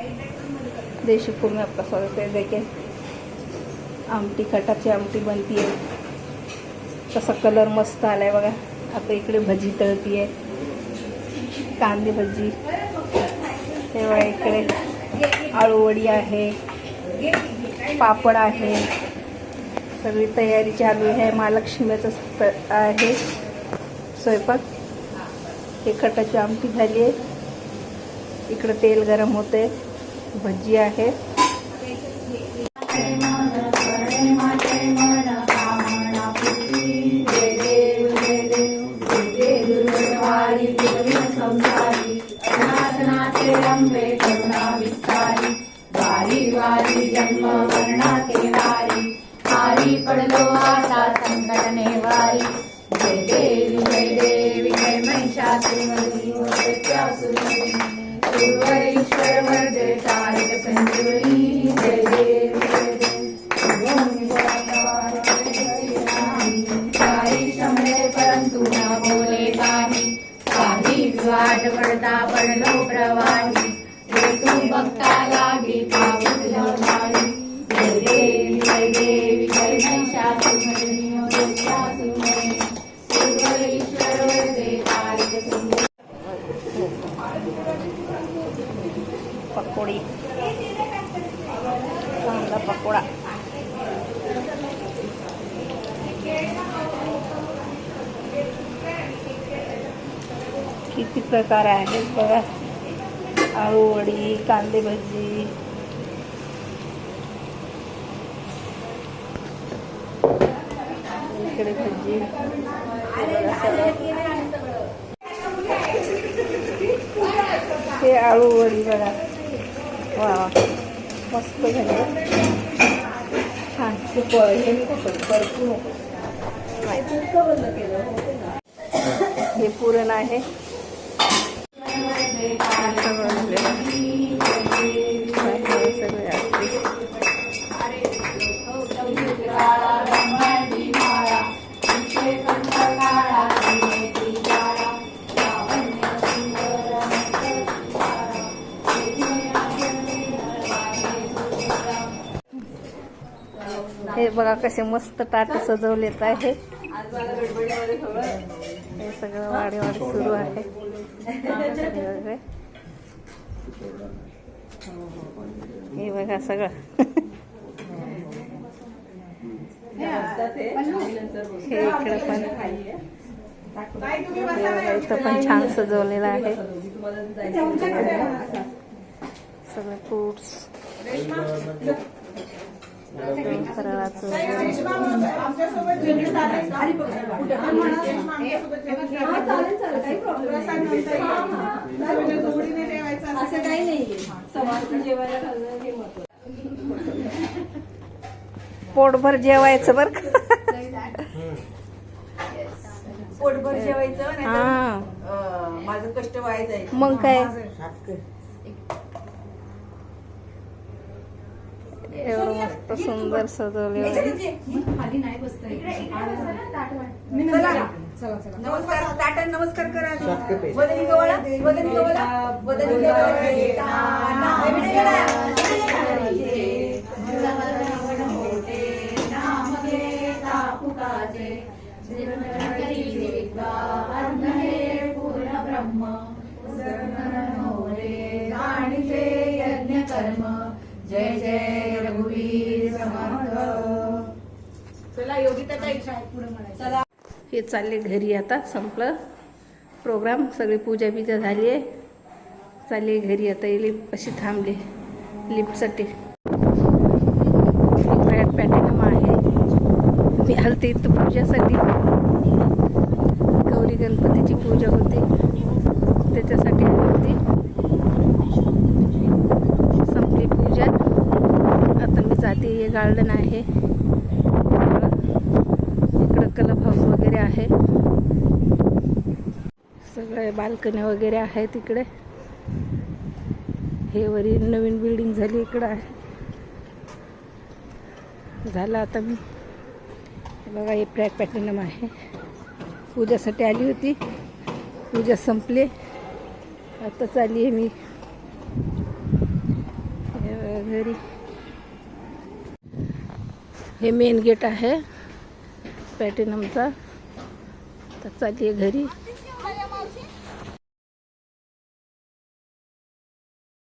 देशी फूड में आपका स्वागत है। देखिए आमटी, खटाची आमटी बनती आहे। कसा कलर मस्त आलाय बघा। आता इकडे भजी तळती आहे, कांदे भजी। हे बघा इकडे आळूवडी आहे, पापड आहे। सगळी तयारी चालू आहे। महालक्ष्मीचं आहे स्वयंपाक। हे खटाची आमटी झाली आहे। इकडे तेल गरम होते, भजी आहे। जन्म मरणा के वारी आरी पडलो आता संकट नेवारी। जय देवी जय महिषासुरमर्दिनी ईश्वर वर्धे तारिक संजीवनी। जय देवी काही शमले परंतु न बोले काही विवाद पडता पडलो प्रवाही। तू भक्ता लागी पावलो नाही। जय देवी जय महिषासुरमर्दिनी ईश्वर वर्धे तारिक संजीवनी। पकोड़ी, कांदा पकोड़ा। किती प्रकार आहेत बघा। आळूवडी, कांदे भजी, इकडे भजी। हे आळूवडी बघा, वा मस्त झाली। छान हे पुरण आहे। हे बघा कसे मस्त ताट सजवलेत आहे। हे सगळं वाढीवाढी सुरू आहे। हे बघा सगळं हे इकडे पण इथं पण छान सजवलेलं आहे। सगळे फ्रूट्स, फराळाचं पोटभर जेवायचं बरं का। पोटभर जेवायचं हा, माझं कष्ट व्हायचं। मग काय एवढं मस्त सुंदर सजवले। नमस्कार ताटन नमस्कार करा। वदनी गवळा वदनी गवळा वदनी यज्ञ कर्म। जय जय रघुवीर समर्थ। चला योगिता ताई पुढे म्हणायचं। चला हे चालले घरी। आता संपलं प्रोग्राम, सगळी पूजा बिजा झाली आहे। चालले घरी आता। लिफ्ट अशी थांबली लिफ्टसाठी। पॅटर्न आहे। मी हलते इथं पूजासाठी। गौरी गणपतीची पूजा होती त्याच्यासाठी आली होती। संपली पूजा। आता मी जाते। हे गार्डन आहे, इकडं क्लब हाऊस वगैरे आहे। सगळे बाल्कनी वगैरे आहे तिकडे। हे वरी नवीन बिल्डिंग झाली इकडं आहे। झालं आता मी बघा। हे प्लॅटिनम आहे। पूजासाठी आली होती, पूजा संपली। आता चालली आहे मी घरी. हे मेन गेट आहे प्लॅटिनमचा. तर चालली घरी.